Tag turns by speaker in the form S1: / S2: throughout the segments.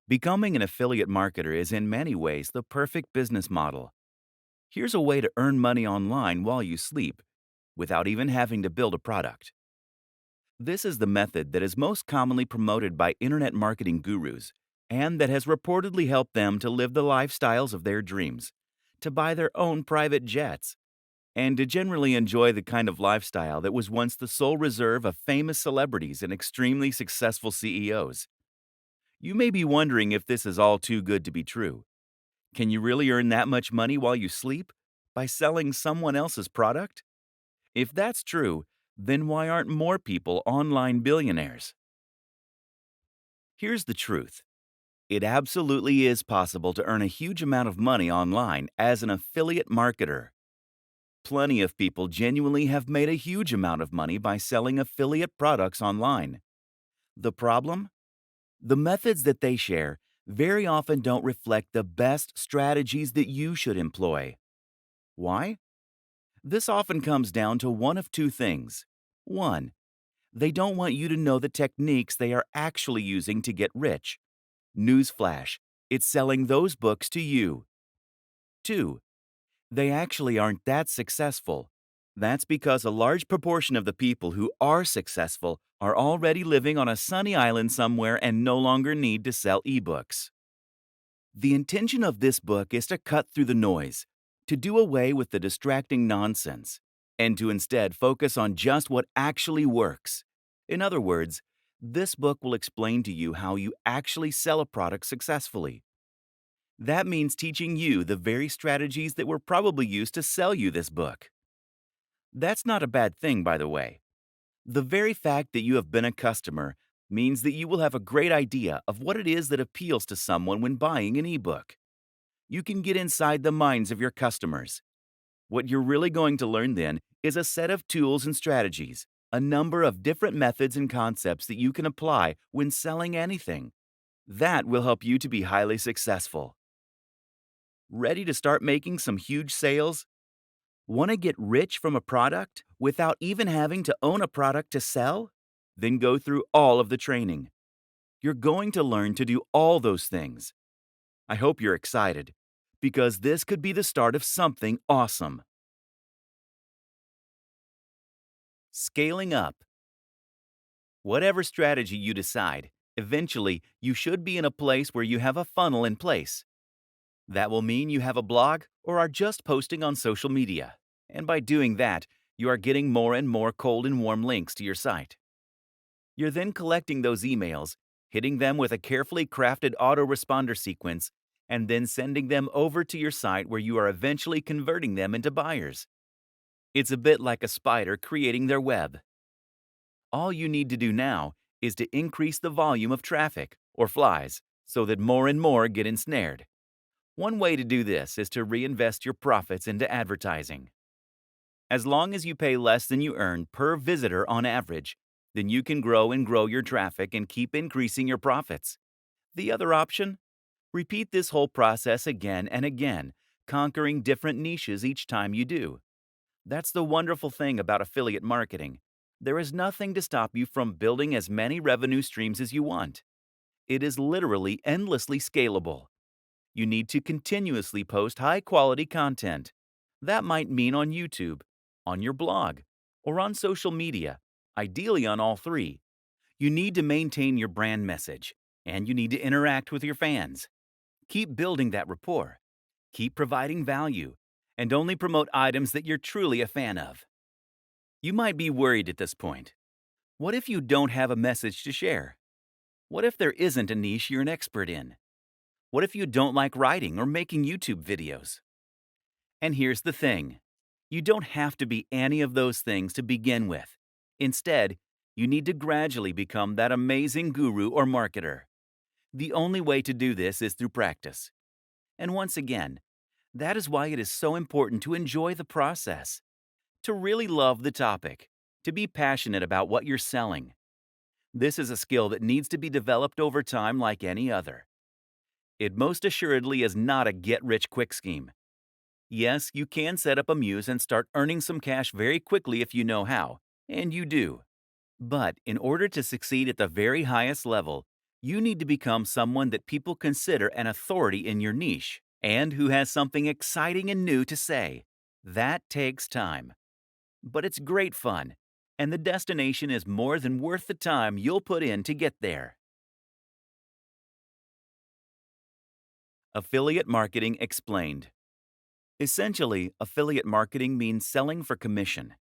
S1: Becoming an affiliate marketer is in many ways the perfect business model. Here's a way to earn money online while you sleep without even having to build a product. This is the method that is most commonly promoted by internet marketing gurus and that has reportedly helped them to live the lifestyles of their dreams, to buy their own private jets, and to generally enjoy the kind of lifestyle that was once the sole reserve of famous celebrities and extremely successful CEOs. You may be wondering if this is all too good to be true. Can you really earn that much money while you sleep? By selling someone else's product? If that's true, then why aren't more people online billionaires? Here's the truth. It absolutely is possible to earn a huge amount of money online as an affiliate marketer. Plenty of people genuinely have made a huge amount of money by selling affiliate products online. The problem? The methods that they share very often don't reflect the best strategies that you should employ. Why? This often comes down to one of two things. One, they don't want you to know the techniques they are actually using to get rich. Newsflash, it's selling those books to you. Two, they actually aren't that successful. That's because a large proportion of the people who are successful are already living on a sunny island somewhere and no longer need to sell ebooks. The intention of this book is to cut through the noise, to do away with the distracting nonsense, and to instead focus on just what actually works. In other words, this book will explain to you how you actually sell a product successfully. That means teaching you the very strategies that were probably used to sell you this book. That's not a bad thing, by the way. The very fact that you have been a customer means that you will have a great idea of what it is that appeals to someone when buying an ebook. You can get inside the minds of your customers. What you're really going to learn then is a set of tools and strategies, a number of different methods and concepts that you can apply when selling anything. That will help you to be highly successful. Ready to start making some huge sales? Want to get rich from a product without even having to own a product to sell? Then go through all of the training. You're going to learn to do all those things. I hope you're excited, because this could be the start of something awesome. Scaling up. Whatever strategy you decide, eventually you should be in a place where you have a funnel in place. That will mean you have a blog or are just posting on social media. And by doing that, you are getting more and more cold and warm links to your site. You're then collecting those emails, hitting them with a carefully crafted autoresponder sequence, and then sending them over to your site where you are eventually converting them into buyers. It's a bit like a spider creating their web. All you need to do now is to increase the volume of traffic, or flies, so that more and more get ensnared. One way to do this is to reinvest your profits into advertising. As long as you pay less than you earn per visitor on average, then you can grow and grow your traffic and keep increasing your profits. The other option? Repeat this whole process again and again, conquering different niches each time you do. That's the wonderful thing about affiliate marketing. There is nothing to stop you from building as many revenue streams as you want. It is literally endlessly scalable. You need to continuously post high-quality content. That might mean on YouTube, on your blog, or on social media, ideally on all three. You need to maintain your brand message, and you need to interact with your fans. Keep building that rapport. Keep providing value, and only promote items that you're truly a fan of. You might be worried at this point. What if you don't have a message to share? What if there isn't a niche you're an expert in? What if you don't like writing or making YouTube videos? And here's the thing. You don't have to be any of those things to begin with. Instead, you need to gradually become that amazing guru or marketer. The only way to do this is through practice. And once again, that is why it is so important to enjoy the process, to really love the topic, to be passionate about what you're selling. This is a skill that needs to be developed over time like any other. It most assuredly is not a get-rich-quick scheme. Yes, you can set up a Muse and start earning some cash very quickly if you know how, and you do. But in order to succeed at the very highest level, You need to become someone that people consider an authority in your niche and who has something exciting and new to say. That takes time, but it's great fun, and the destination is more than worth the time you'll put in to get there. Affiliate Marketing Explained. Essentially, affiliate marketing means selling for commission.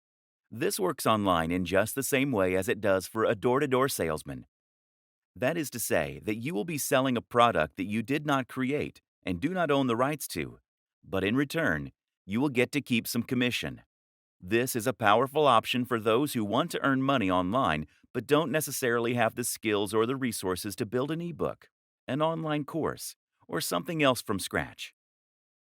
S1: This works online in just the same way as it does for a door to door salesman. That is to say, that you will be selling a product that you did not create and do not own the rights to, but in return, you will get to keep some commission. This is a powerful option for those who want to earn money online but don't necessarily have the skills or the resources to build an ebook, an online course, or something else from scratch.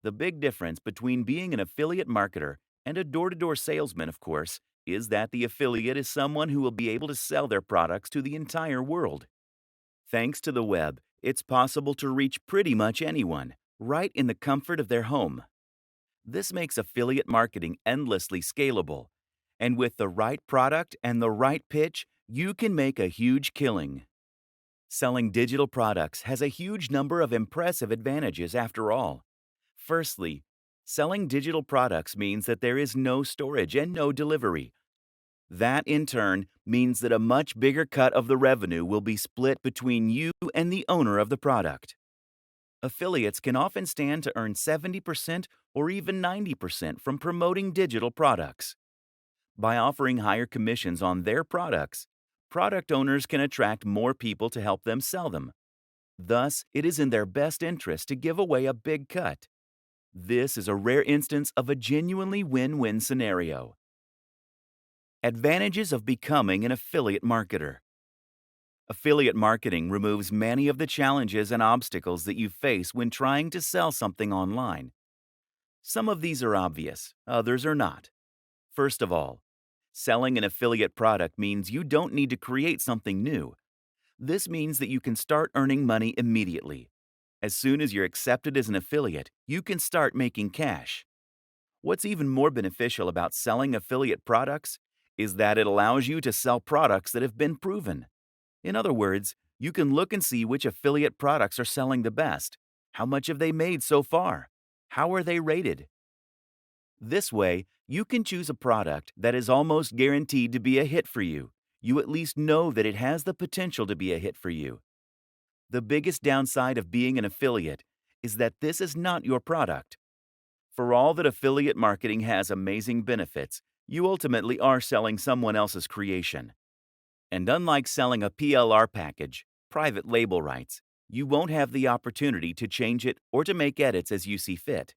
S1: The big difference between being an affiliate marketer and a door to door salesman, of course, is that the affiliate is someone who will be able to sell their products to the entire world. Thanks to the web, it's possible to reach pretty much anyone, right in the comfort of their home. This makes affiliate marketing endlessly scalable. And with the right product and the right pitch, you can make a huge killing. Selling digital products has a huge number of impressive advantages after all. Firstly, selling digital products means that there is no storage and no delivery. That, in turn, means that a much bigger cut of the revenue will be split between you and the owner of the product. Affiliates can often stand to earn 70% or even 90% from promoting digital products. By offering higher commissions on their products, product owners can attract more people to help them sell them. Thus, it is in their best interest to give away a big cut. This is a rare instance of a genuinely win-win scenario. Advantages of becoming an affiliate marketer. Affiliate marketing removes many of the challenges and obstacles that you face when trying to sell something online. Some of these are obvious, others are not. First of all, selling an affiliate product means you don't need to create something new. This means that you can start earning money immediately. As soon as you're accepted as an affiliate, you can start making cash. What's even more beneficial about selling affiliate products is that it allows you to sell products that have been proven. In other words, you can look and see which affiliate products are selling the best. How much have they made so far? How are they rated? This way, you can choose a product that is almost guaranteed to be a hit for you. You at least know that it has the potential to be a hit for you. The biggest downside of being an affiliate is that this is not your product. For all that affiliate marketing has amazing benefits, you ultimately are selling someone else's creation. And unlike selling a PLR package, private label rights, you won't have the opportunity to change it or to make edits as you see fit.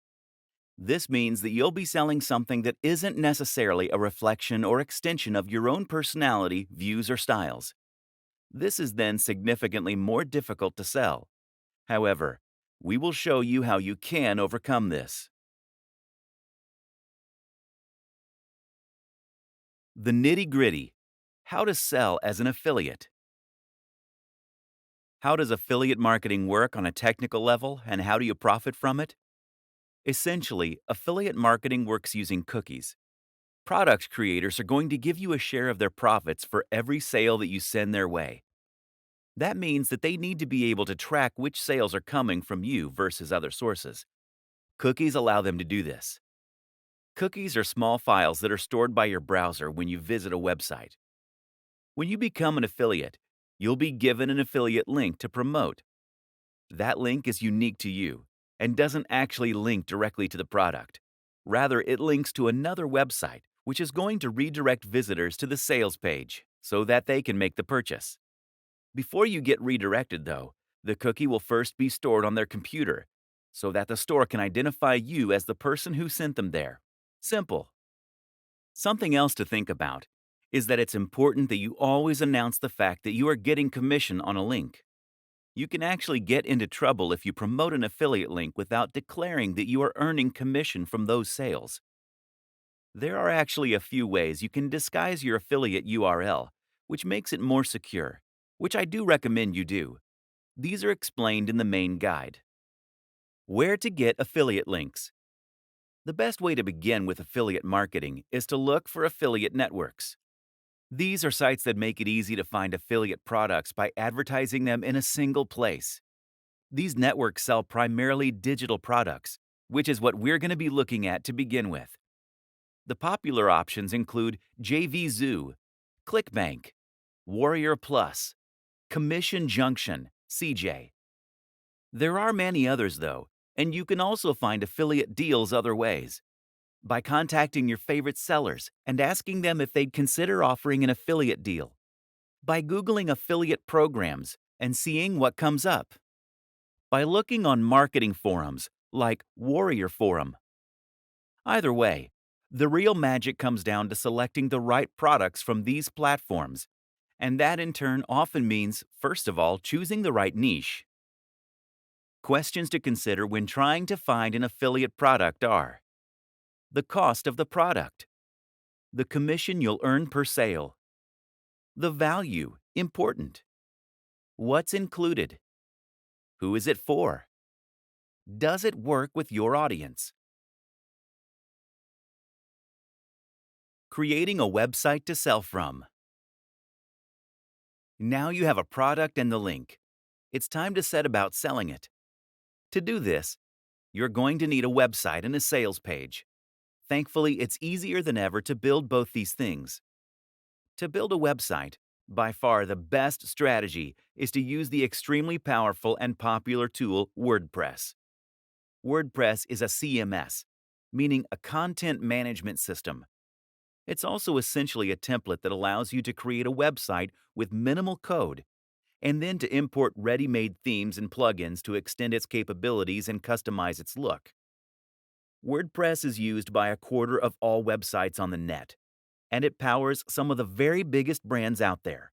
S1: This means that you'll be selling something that isn't necessarily a reflection or extension of your own personality, views, or styles. This is then significantly more difficult to sell. However, we will show you how you can overcome this. The nitty-gritty. How to sell as an affiliate. How does affiliate marketing work on a technical level, and how do you profit from it? Essentially, affiliate marketing works using cookies. Product creators are going to give you a share of their profits for every sale that you send their way. That means that they need to be able to track which sales are coming from you versus other sources. Cookies allow them to do this. Cookies are small files that are stored by your browser when you visit a website. When you become an affiliate, you'll be given an affiliate link to promote. That link is unique to you and doesn't actually link directly to the product. Rather, it links to another website, which is going to redirect visitors to the sales page so that they can make the purchase. Before you get redirected, though, the cookie will first be stored on their computer so that the store can identify you as the person who sent them there. Simple. Something else to think about is that it's important that you always announce the fact that you are getting commission on a link. You can actually get into trouble if you promote an affiliate link without declaring that you are earning commission from those sales. There are actually a few ways you can disguise your affiliate URL, which makes it more secure, which I do recommend you do. These are explained in the main guide. Where to get affiliate links. The best way to begin with affiliate marketing is to look for affiliate networks. These are sites that make it easy to find affiliate products by advertising them in a single place. These networks sell primarily digital products, which is what we're going to be looking at to begin with. The popular options include JVZoo, ClickBank, Warrior Plus, Commission Junction, CJ. There are many others, though, and you can also find affiliate deals other ways. By contacting your favorite sellers and asking them if they'd consider offering an affiliate deal. By Googling affiliate programs and seeing what comes up. By looking on marketing forums like Warrior Forum. Either way, the real magic comes down to selecting the right products from these platforms, and that in turn often means, first of all, choosing the right niche. Questions to consider when trying to find an affiliate product are: the cost of the product, the commission you'll earn per sale, the value, important, what's included, who is it for, does it work with your audience? Creating a website to sell from. Now you have a product and the link. It's time to set about selling it. To do this, you're going to need a website and a sales page. Thankfully, it's easier than ever to build both these things. To build a website, by far the best strategy is to use the extremely powerful and popular tool WordPress. WordPress is a CMS, meaning a content management system. It's also essentially a template that allows you to create a website with minimal code, and then to import ready-made themes and plugins to extend its capabilities and customize its look. WordPress is used by a quarter of all websites on the net, and it powers some of the very biggest brands out there.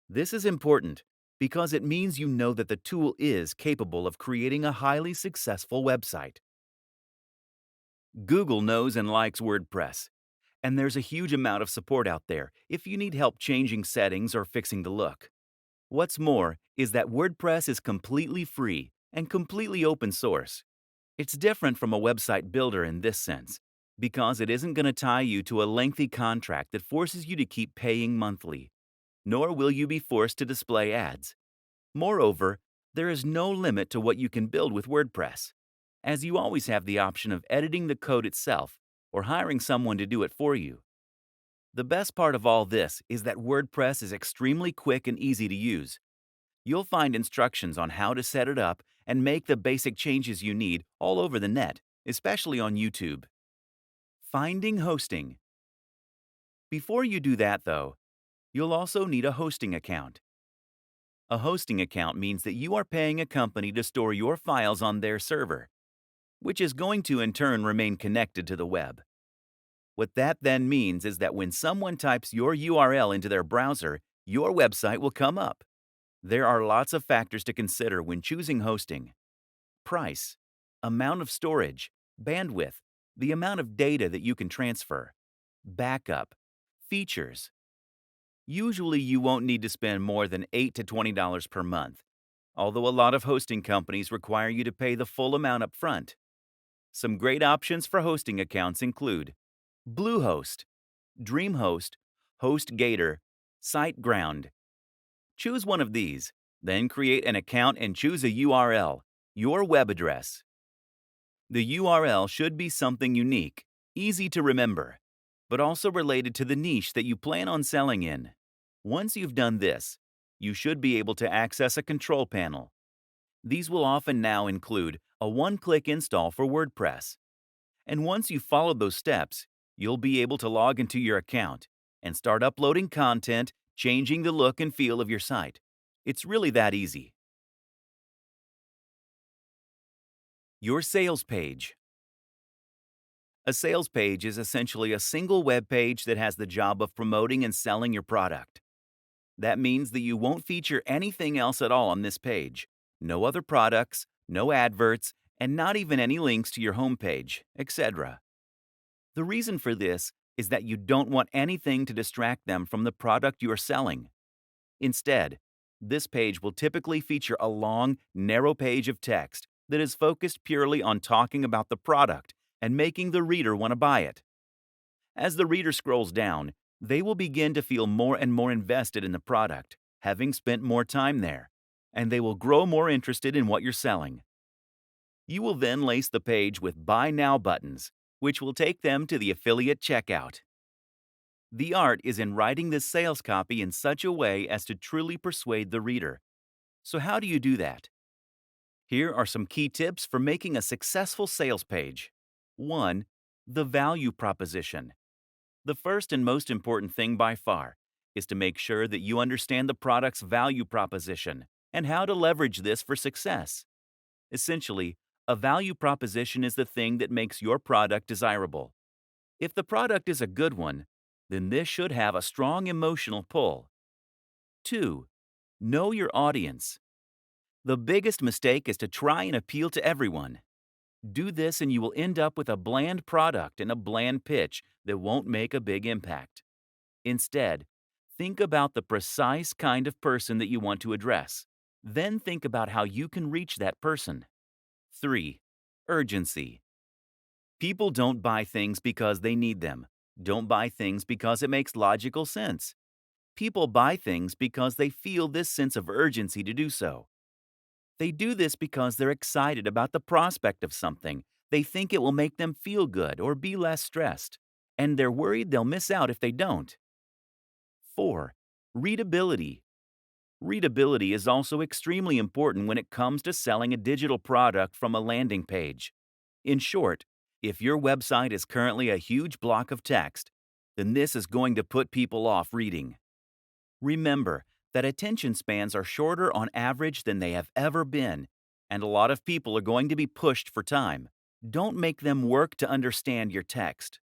S1: This is important because it means you know that the tool is capable of creating a highly successful website. Google knows and likes WordPress, and there's a huge amount of support out there if you need help changing settings or fixing the look. What's more is that WordPress is completely free and completely open source. It's different from a website builder in this sense, because it isn't going to tie you to a lengthy contract that forces you to keep paying monthly, nor will you be forced to display ads. Moreover, there is no limit to what you can build with WordPress, as you always have the option of editing the code itself or hiring someone to do it for you. The best part of all this is that WordPress is extremely quick and easy to use. You'll find instructions on how to set it up and make the basic changes you need all over the net, especially on YouTube. Finding hosting. Before you do that, though, you'll also need a hosting account. A hosting account means that you are paying a company to store your files on their server, which is going to in turn remain connected to the web. What that then means is that when someone types your URL into their browser, your website will come up. There are lots of factors to consider when choosing hosting: price, amount of storage, bandwidth, the amount of data that you can transfer, backup, features. Usually you won't need to spend more than $8 to $20 per month, although a lot of hosting companies require you to pay the full amount up front. Some great options for hosting accounts include Bluehost, DreamHost, HostGator, SiteGround. Choose one of these, then create an account and choose a URL, your web address. The URL should be something unique, easy to remember, but also related to the niche that you plan on selling in. Once you've done this, you should be able to access a control panel. These will often now include a one-click install for WordPress. And once you've followed those steps, you'll be able to log into your account and start uploading content, changing the look and feel of your site. It's really that easy. Your sales page. A sales page is essentially a single web page that has the job of promoting and selling your product. That means that you won't feature anything else at all on this page. No other products, no adverts, and not even any links to your homepage, etc. The reason for this is that you don't want anything to distract them from the product you are selling. Instead, this page will typically feature a long, narrow page of text that is focused purely on talking about the product and making the reader want to buy it. As the reader scrolls down, They will begin to feel more and more invested in the product, having spent more time there, and they will grow more interested in what you're selling. You will then lace the page with Buy Now buttons, which will take them to the affiliate checkout. The art is in writing this sales copy in such a way as to truly persuade the reader. So, how do you do that? Here are some key tips for making a successful sales page. 1. The value proposition. The first and most important thing by far is to make sure that you understand the product's value proposition and how to leverage this for success. Essentially, a value proposition is the thing that makes your product desirable. If the product is a good one, then this should have a strong emotional pull. 2. Know your audience. The biggest mistake is to try and appeal to everyone. Do this and you will end up with a bland product and a bland pitch that won't make a big impact. Instead, think about the precise kind of person that you want to address. Then think about how you can reach that person. 3. Urgency. People don't buy things because they need them. Don't buy things because it makes logical sense. People buy things because they feel this sense of urgency to do so. They do this because they're excited about the prospect of something. They think it will make them feel good or be less stressed. And they're worried they'll miss out if they don't. 4. Readability. Readability is also extremely important when it comes to selling a digital product from a landing page. In short, if your website is currently a huge block of text, then this is going to put people off reading. Remember that attention spans are shorter on average than they have ever been, and a lot of people are going to be pushed for time. Don't make them work to understand your text.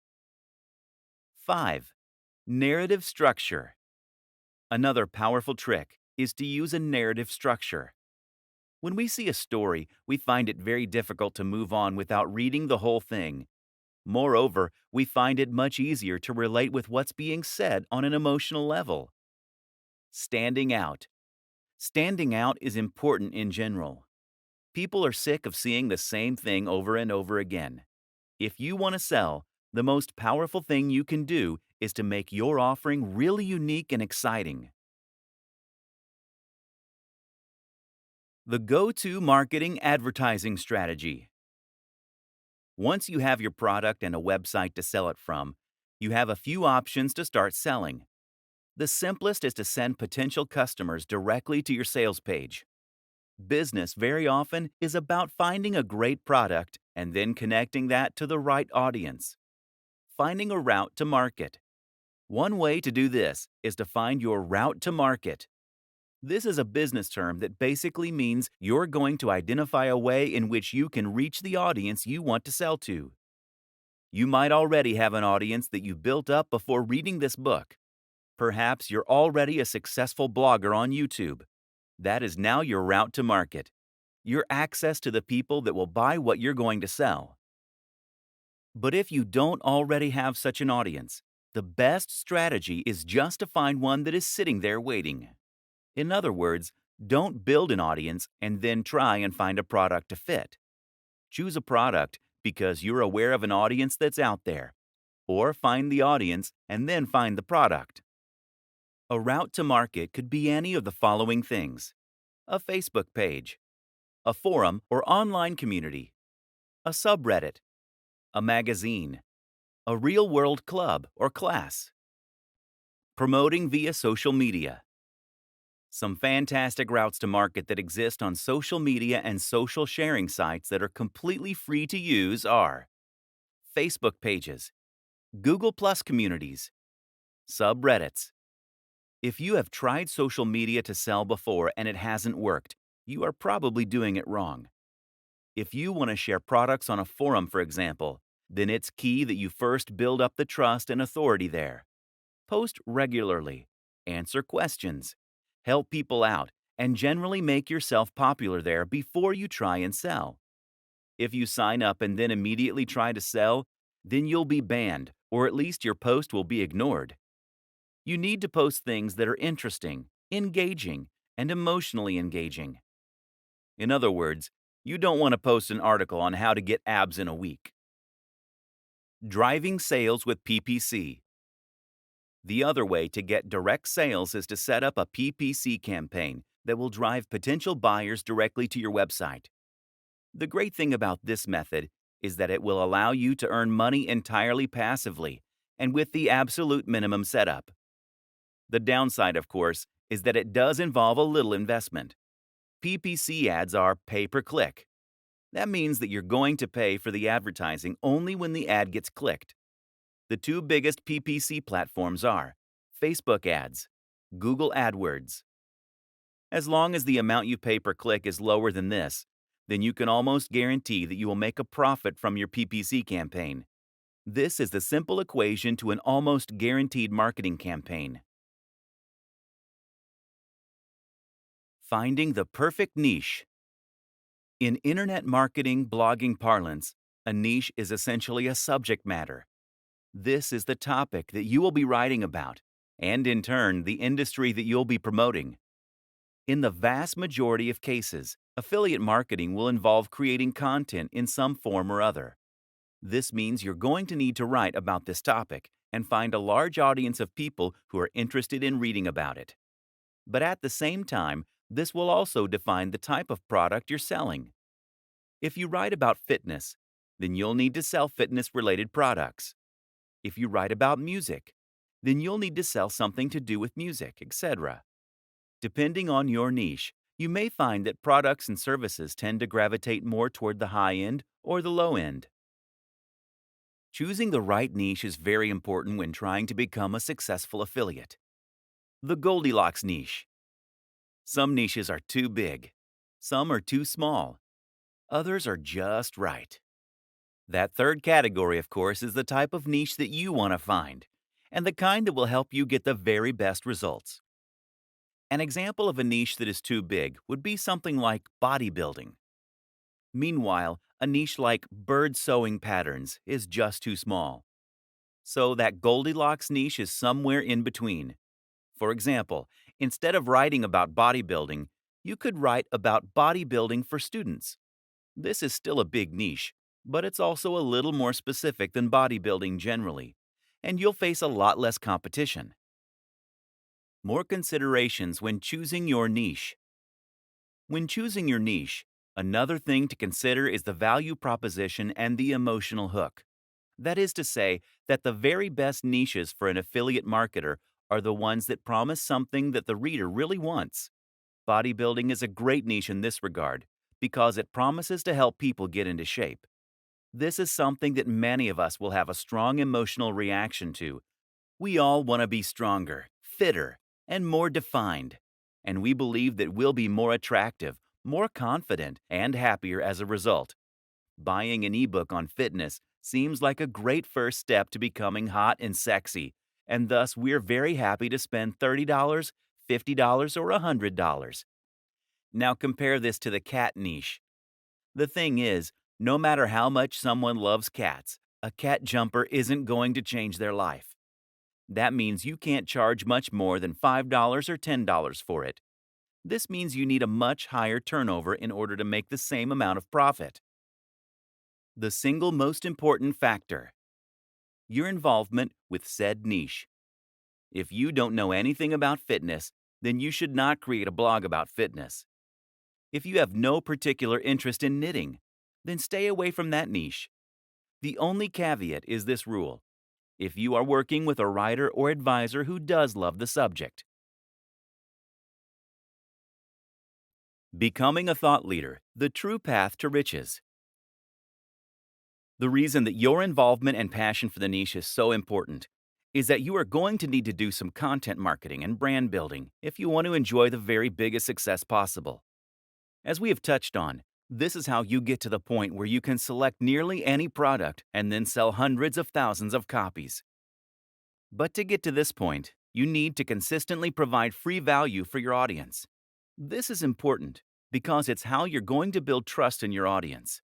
S1: 5. Narrative structure. Another powerful trick is to use a narrative structure. When we see a story, we find it very difficult to move on without reading the whole thing. Moreover, we find it much easier to relate with what's being said on an emotional level. Standing out. Standing out is important in general. People are sick of seeing the same thing over and over again. If you want to sell, the most powerful thing you can do is to make your offering really unique and exciting. The go-to marketing advertising strategy. Once you have your product and a website to sell it from, you have a few options to start selling. The simplest is to send potential customers directly to your sales page. Business very often is about finding a great product and then connecting that to the right audience. Finding a route to market. One way to do this is to find your route to market. This is a business term that basically means you're going to identify a way in which you can reach the audience you want to sell to. You might already have an audience that you built up before reading this book. Perhaps you're already a successful blogger on YouTube. That is now your route to market, your access to the people that will buy what you're going to sell. But if you don't already have such an audience, the best strategy is just to find one that is sitting there waiting. In other words, don't build an audience and then try and find a product to fit. Choose a product because you're aware of an audience that's out there, or find the audience and then find the product. A route to market could be any of the following things: a Facebook page, a forum or online community, a subreddit, a magazine, a real-world club or class. Promoting via social media. Some fantastic routes to market that exist on social media and social sharing sites that are completely free to use are Facebook pages, Google Plus communities, subreddits. If you have tried social media to sell before and it hasn't worked, you are probably doing it wrong. If you want to share products on a forum, for example, then it's key that you first build up the trust and authority there. Post regularly, answer questions, help people out, and generally make yourself popular there before you try and sell. If you sign up and then immediately try to sell, then you'll be banned, or at least your post will be ignored. You need to post things that are interesting, engaging, and emotionally engaging. In other words, you don't want to post an article on how to get abs in a week. Driving sales with PPC. The other way to get direct sales is to set up a PPC campaign that will drive potential buyers directly to your website. The great thing about this method is that it will allow you to earn money entirely passively and with the absolute minimum setup. The downside, of course, is that it does involve a little investment. PPC ads are pay per click. That means that you're going to pay for the advertising only when the ad gets clicked. The two biggest PPC platforms are Facebook ads, Google AdWords. As long as the amount you pay per click is lower than this, then you can almost guarantee that you will make a profit from your PPC campaign. This is the simple equation to an almost guaranteed marketing campaign. Finding the perfect niche. In internet marketing blogging parlance, a niche is essentially a subject matter. This is the topic that you will be writing about, and in turn, the industry that you'll be promoting. In the vast majority of cases, affiliate marketing will involve creating content in some form or other. This means you're going to need to write about this topic and find a large audience of people who are interested in reading about it. But at the same time, this will also define the type of product you're selling. If you write about fitness, then you'll need to sell fitness-related products. If you write about music, then you'll need to sell something to do with music, etc. Depending on your niche, you may find that products and services tend to gravitate more toward the high end or the low end. Choosing the right niche is very important when trying to become a successful affiliate. The Goldilocks niche. Some niches are too big. Some are too small. Others are just right. That third category, of course, is the type of niche that you want to find, and the kind that will help you get the very best results. An example of a niche that is too big would be something like bodybuilding. Meanwhile, a niche like bird sewing patterns is just too small. So that Goldilocks niche is somewhere in between. For example, instead of writing about bodybuilding, you could write about bodybuilding for students. This is still a big niche, but it's also a little more specific than bodybuilding generally, and you'll face a lot less competition. More considerations when choosing your niche. When choosing your niche, another thing to consider is the value proposition and the emotional hook. That is to say, that the very best niches for an affiliate marketer are the ones that promise something that the reader really wants. Bodybuilding is a great niche in this regard because it promises to help people get into shape. This is something that many of us will have a strong emotional reaction to. We all want to be stronger, fitter, and more defined, and we believe that we'll be more attractive, more confident, and happier as a result. Buying an ebook on fitness seems like a great first step to becoming hot and sexy, and thus we're very happy to spend $30, $50, or $100. Now compare this to the cat niche. The thing is, no matter how much someone loves cats, a cat jumper isn't going to change their life. That means you can't charge much more than $5 or $10 for it. This means you need a much higher turnover in order to make the same amount of profit. The single most important factor: your involvement with said niche. If you don't know anything about fitness, then you should not create a blog about fitness. If you have no particular interest in knitting, then stay away from that niche. The only caveat is this rule: if you are working with a writer or advisor who does love the subject. Becoming a thought leader, the true path to riches. The reason that your involvement and passion for the niche is so important is that you are going to need to do some content marketing and brand building if you want to enjoy the very biggest success possible. As we have touched on, this is how you get to the point where you can select nearly any product and then sell hundreds of thousands of copies. But to get to this point, you need to consistently provide free value for your audience. This is important because it's how you're going to build trust in your audience.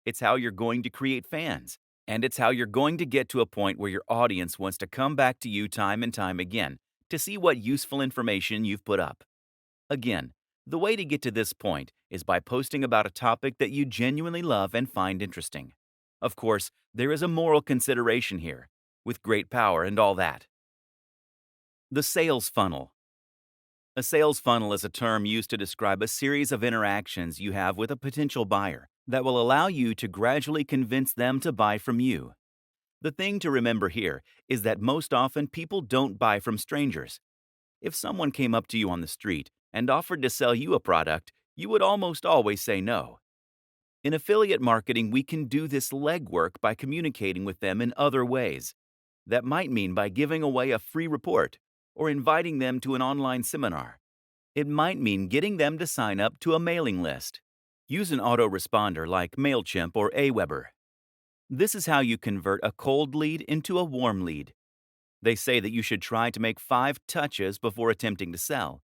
S1: It's how you're going to create fans, and it's how you're going to get to a point where your audience wants to come back to you time and time again to see what useful information you've put up. Again, the way to get to this point is by posting about a topic that you genuinely love and find interesting. Of course, there is a moral consideration here, with great power and all that. The sales funnel. A sales funnel is a term used to describe a series of interactions you have with a potential buyer that will allow you to gradually convince them to buy from you. The thing to remember here is that most often people don't buy from strangers. If someone came up to you on the street and offered to sell you a product, you would almost always say no. In affiliate marketing, we can do this legwork by communicating with them in other ways. That might mean by giving away a free report or inviting them to an online seminar. It might mean getting them to sign up to a mailing list. Use an autoresponder like MailChimp or Aweber. This is how you convert a cold lead into a warm lead. They say that you should try to make 5 touches before attempting to sell.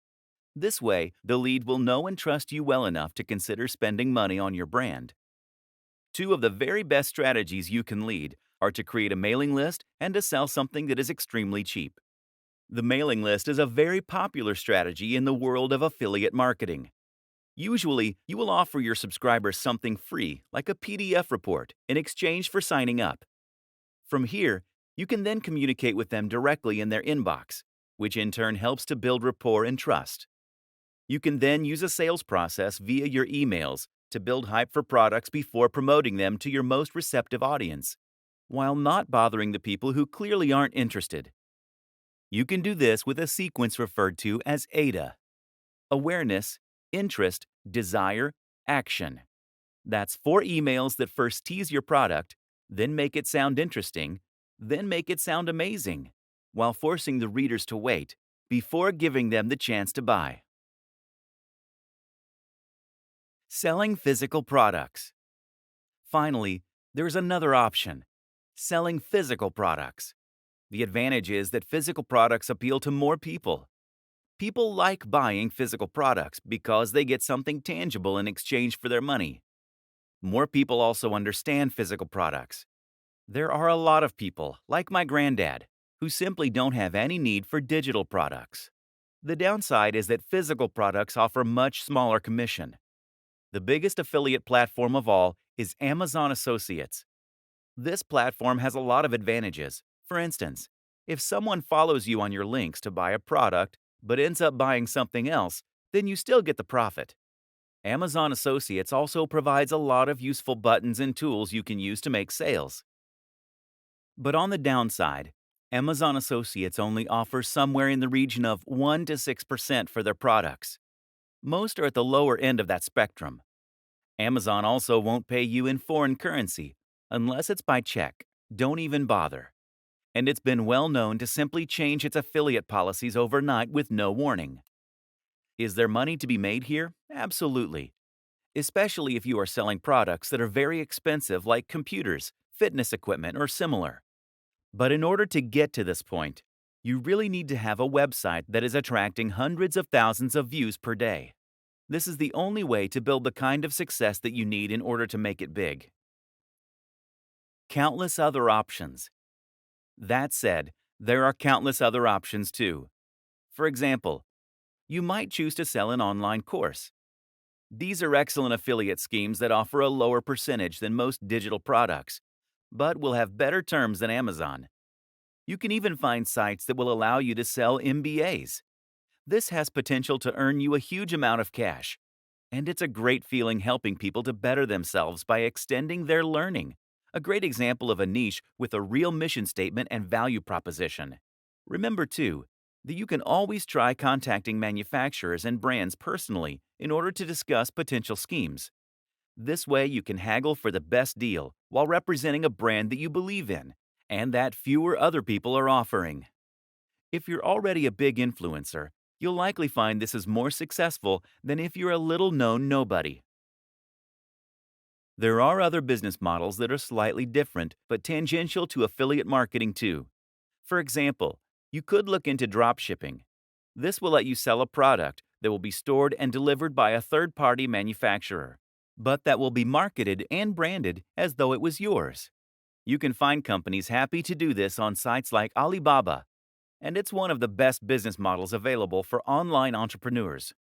S1: This way, the lead will know and trust you well enough to consider spending money on your brand. 2 of the very best strategies you can lead are to create a mailing list and to sell something that is extremely cheap. The mailing list is a very popular strategy in the world of affiliate marketing. Usually, you will offer your subscribers something free, like a PDF report, in exchange for signing up. From here, you can then communicate with them directly in their inbox, which in turn helps to build rapport and trust. You can then use a sales process via your emails to build hype for products before promoting them to your most receptive audience, while not bothering the people who clearly aren't interested. You can do this with a sequence referred to as AIDA: awareness, interest, desire, action. That's 4 emails that first tease your product, then make it sound interesting, then make it sound amazing, while forcing the readers to wait before giving them the chance to buy. Selling physical products. Finally, there's another option: selling physical products. The advantage is that physical products appeal to more people. People like buying physical products because they get something tangible in exchange for their money. More people also understand physical products. There are a lot of people, like my granddad, who simply don't have any need for digital products. The downside is that physical products offer much smaller commission. The biggest affiliate platform of all is Amazon Associates. This platform has a lot of advantages. For instance, if someone follows you on your links to buy a product but ends up buying something else, then you still get the profit. Amazon Associates also provides a lot of useful buttons and tools you can use to make sales. But on the downside, Amazon Associates only offers somewhere in the region of 1 to 6% for their products. Most are at the lower end of that spectrum. Amazon also won't pay you in foreign currency unless it's by check. Don't even bother. And it's been well known to simply change its affiliate policies overnight with no warning. Is there money to be made here? Absolutely. Especially if you are selling products that are very expensive, like computers, fitness equipment, or similar. But in order to get to this point, you really need to have a website that is attracting hundreds of thousands of views per day. This is the only way to build the kind of success that you need in order to make it big. Countless other options. That said, there are countless other options too. For example, you might choose to sell an online course. These are excellent affiliate schemes that offer a lower percentage than most digital products, but will have better terms than Amazon. You can even find sites that will allow you to sell MBAs. This has potential to earn you a huge amount of cash, and it's a great feeling helping people to better themselves by extending their learning. A great example of a niche with a real mission statement and value proposition. Remember, too, that you can always try contacting manufacturers and brands personally in order to discuss potential schemes. This way, you can haggle for the best deal while representing a brand that you believe in and that fewer other people are offering. If you're already a big influencer, you'll likely find this is more successful than if you're a little-known nobody. There are other business models that are slightly different but tangential to affiliate marketing too. For example, you could look into dropshipping. This will let you sell a product that will be stored and delivered by a third-party manufacturer, but that will be marketed and branded as though it was yours. You can find companies happy to do this on sites like Alibaba, and it's one of the best business models available for online entrepreneurs.